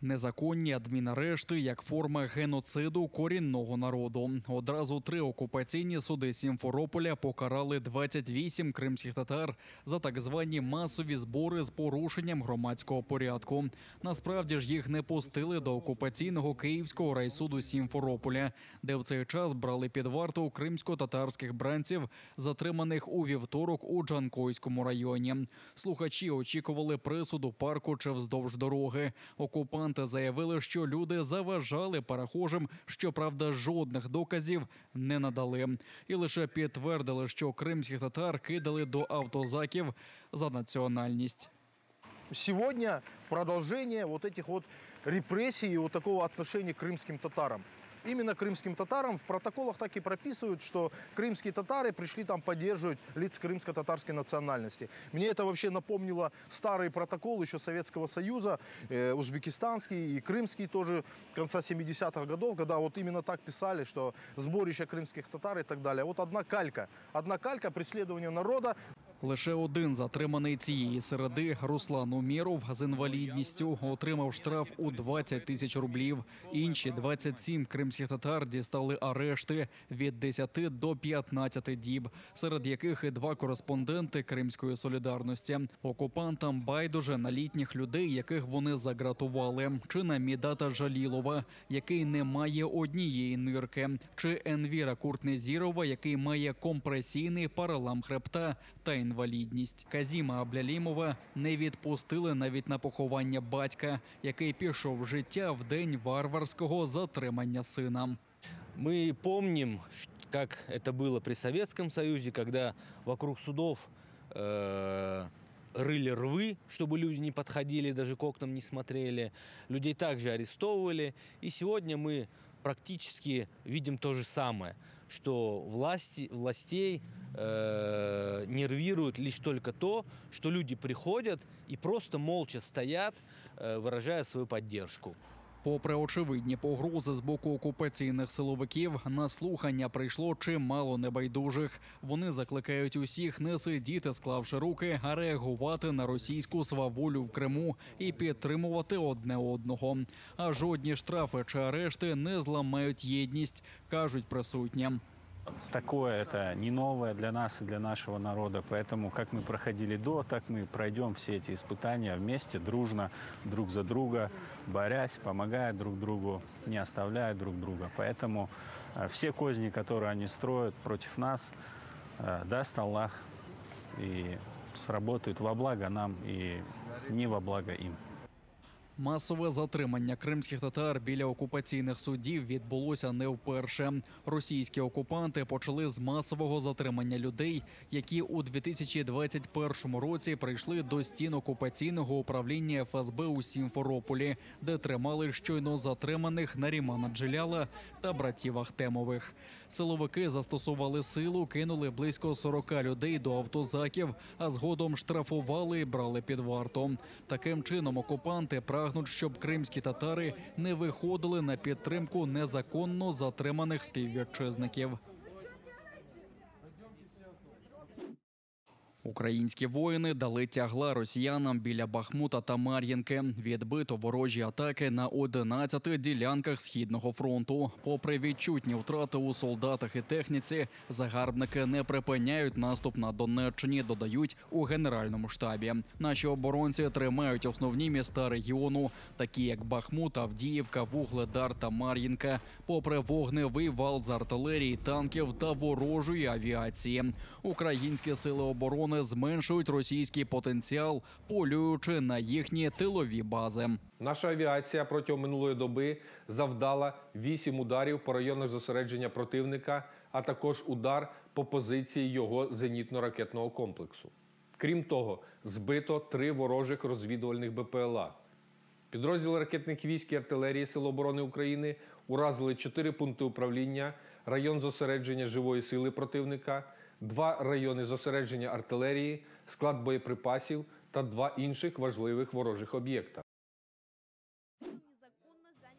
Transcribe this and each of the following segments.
Незаконні адмінарешти як форма геноциду корінного народу. Одразу 3 окупаційні суди Сімферополя покарали 28 кримських татар за так звані масові збори з порушенням громадського порядку. Насправді ж їх не пустили до окупаційного Київського райсуду Сімферополя, де в цей час брали під варту кримсько-татарських бранців, затриманих у вівторок у Джанкойському районі. Слухачі очікували присуд у парку чи вздовж дороги. Окупанти заявили, що люди заважали перехожим, щоправда, жодних доказів не надали. І лише підтвердили, що кримських татар кидали до автозаків за національність. Сегодня продолжение вот этих вот репрессий и вот такого отношения к крымским татарам. Именно крымским татарам в протоколах так и прописывают, что крымские татары пришли там поддерживать лиц крымско-татарской национальности. Мне это вообще напомнило старый протокол еще Советского Союза, узбекистанский и крымский тоже конца 70-х годов, когда вот именно так писали, что сборище крымских татар и так далее. Вот одна калька преследования народа. Лише один затриманий цієї середи, Руслан Умєров, з інвалідністю, отримав штраф у 20 тисяч рублів. Інші 27 кримських татар дістали арешти від 10 до 15 діб, серед яких і 2 кореспонденти Кримської солідарності. Окупантам байдуже на літніх людей, яких вони загратували, чи на Мідата Жалілова, який не має однієї нирки, чи Енвіра Куртнезірова, який має компресійний перелам хребта та інвалідність. Казіма Аблялімова не відпустили навіть на поховання батька, який пішов в життя в день варварського затримання сина. Мы помним, как это было при Советском Союзе, когда вокруг судов рыли рвы, чтобы люди не подходили, даже к окнам не смотрели. Людей также арестовывали. И сегодня мы практически видим то же самое, что властей нервирует лишь только то, что люди приходят и просто молча стоят, выражая свою поддержку. Попри очевидні погрози з боку окупаційних силовиків, на слухання прийшло чимало небайдужих. Вони закликають усіх не сидіти, склавши руки, а реагувати на російську сваволю в Криму і підтримувати одне одного. А жодні штрафи чи арешти не зламають єдність, кажуть присутні. Такое это не новое для нас и для нашего народа, поэтому как мы проходили до, так мы пройдем все эти испытания вместе, дружно, друг за друга, борясь, помогая друг другу, не оставляя друг друга. Поэтому все козни, которые они строят против нас, даст Аллах и сработают во благо нам и не во благо им. Масове затримання кримських татар біля окупаційних судів відбулося не вперше. Російські окупанти почали з масового затримання людей, які у 2021 році прийшли до стін окупаційного управління ФСБ у Сімферополі, де тримали щойно затриманих Нарімана Джиляла та братів Ахтемових. Силовики застосували силу, кинули близько 40 людей до автозаків, а згодом штрафували і брали під варту. Таким чином окупанти прагнуть, щоб кримські татари не виходили на підтримку незаконно затриманих співвітчизників. Українські воїни дали тягла росіянам біля Бахмута та Мар'їнки. Відбито ворожі атаки на 11 ділянках Східного фронту. Попри відчутні втрати у солдатах і техніці, загарбники не припиняють наступ на Донеччині, додають у Генеральному штабі. Наші оборонці тримають основні міста регіону, такі як Бахмут, Авдіївка, Вугледар та Мар'їнка, попри вогневий вал з артилерії, танків та ворожої авіації. Українські сили оборони зменшують російський потенціал, полюючи на їхні тилові бази. Наша авіація протягом минулої доби завдала 8 ударів по районах зосередження противника, а також удар по позиції його зенітно-ракетного комплексу. Крім того, збито 3 ворожих розвідувальних БПЛА. Підрозділи ракетних військ і артилерії Сил оборони України уразили 4 пункти управління, район зосередження живої сили противника, 2 райони зосередження артилерії, склад боєприпасів та 2 інших важливих ворожих об'єкта.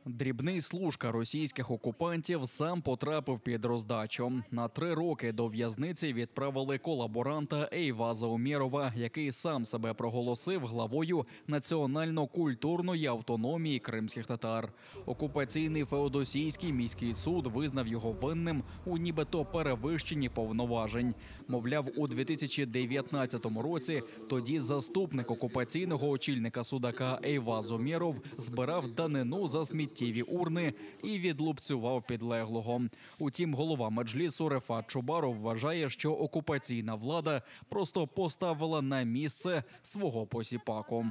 Дрібний служка російських окупантів сам потрапив під роздачу. На 3 роки до в'язниці відправили колаборанта Ейваза Умєрова, який сам себе проголосив главою національно-культурної автономії кримських татар. Окупаційний Феодосійський міський суд визнав його винним у нібито перевищенні повноважень. Мовляв, у 2019 році тоді заступник окупаційного очільника Судака Ейваз Умєров збирав данину за сміттєві урни і відлупцював підлеглого. Утім, голова меджлісу Рефат Чубаров вважає, що окупаційна влада просто поставила на місце свого посіпаку.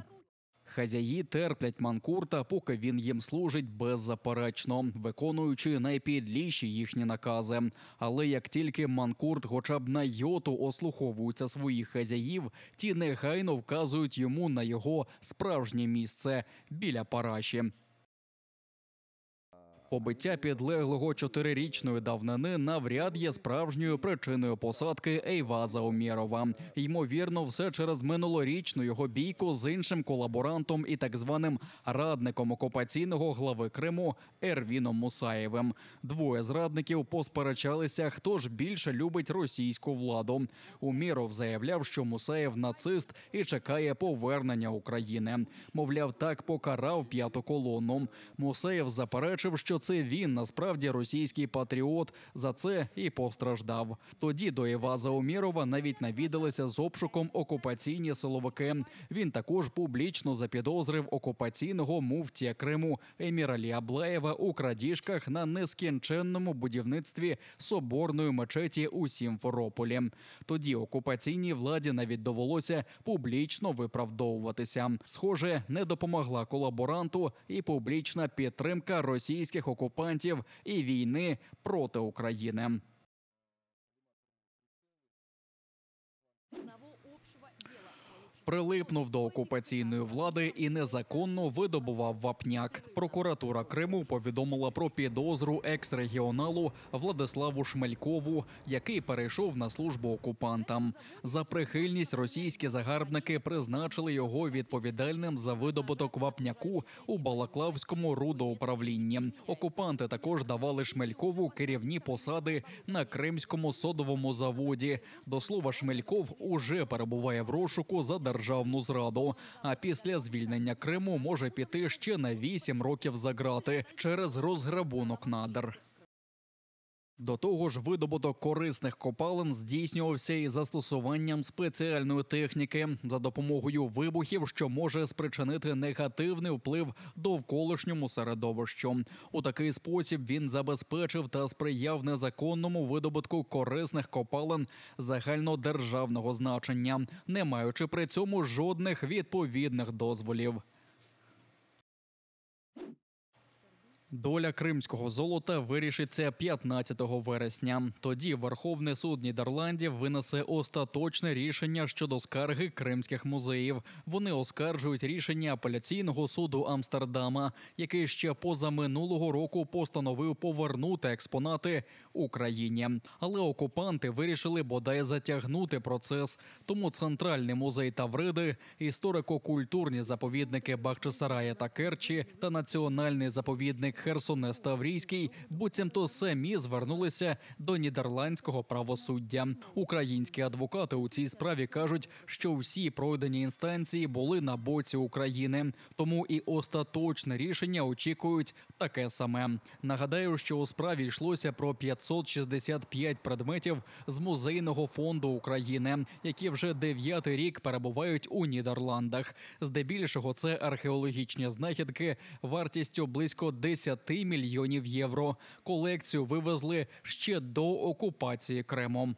Хазяї терплять манкурта, поки він їм служить беззаперечно, виконуючи найпідліші їхні накази. Але як тільки манкурт хоча б на йоту ослуховується своїх хазяїв, ті негайно вказують йому на його справжнє місце – біля параші. Побиття підлеглого 4-річної давнини навряд є справжньою причиною посадки Ейваза Умєрова. Ймовірно, все через минулорічну його бійку з іншим колаборантом і так званим радником окупаційного глави Криму Ервіном Мусаєвим. Двоє зрадників посперечалися, хто ж більше любить російську владу. Умєров заявляв, що Мусаєв нацист і чекає повернення України. Мовляв, так покарав п'яту колону. Мусаєв заперечив, що це він насправді російський патріот, за це і постраждав. Тоді до Ейваза Умєрова навіть навідалися з обшуком окупаційні силовики. Він також публічно запідозрив окупаційного муфтія Криму Еміралі Аблаєва у крадіжках на нескінченному будівництві соборної мечеті у Сімферополі. Тоді окупаційній владі навіть довелося публічно виправдовуватися. Схоже, не допомогла колаборанту і публічна підтримка російських окупантів і війни проти України. Прилипнув до окупаційної влади і незаконно видобував вапняк. Прокуратура Криму повідомила про підозру екс-регіоналу Владиславу Шмелькову, який перейшов на службу окупантам. За прихильність російські загарбники призначили його відповідальним за видобуток вапняку у Балаклавському рудоуправлінні. Окупанти також давали Шмелькову керівні посади на Кримському содовому заводі. До слова, Шмельков уже перебуває в розшуку за державну зраду, а після звільнення Криму може піти ще на 8 років за ґрати через розграбунок надр. До того ж, видобуток корисних копалин здійснювався із застосуванням спеціальної техніки за допомогою вибухів, що може спричинити негативний вплив довколишньому середовищу. У такий спосіб він забезпечив та сприяв незаконному видобутку корисних копалин загальнодержавного значення, не маючи при цьому жодних відповідних дозволів. Доля кримського золота вирішиться 15 вересня. Тоді Верховний суд Нідерландів винесе остаточне рішення щодо скарги кримських музеїв. Вони оскаржують рішення апеляційного суду Амстердама, який ще позаминулого року постановив повернути експонати Україні. Але окупанти вирішили бодай затягнути процес. Тому Центральний музей Тавриди, історико-культурні заповідники Бахчисарая та Керчі та Національний заповідник Херсонес-Таврійський буцімто самі звернулися до нідерландського правосуддя. Українські адвокати у цій справі кажуть, що всі пройдені інстанції були на боці України. Тому і остаточне рішення очікують таке саме. Нагадаю, що у справі йшлося про 565 предметів з музейного фонду України, які вже 9-й рік перебувають у Нідерландах. Здебільшого це археологічні знахідки вартістю близько 10 мільйонів євро. Колекцію вивезли ще до окупації Криму.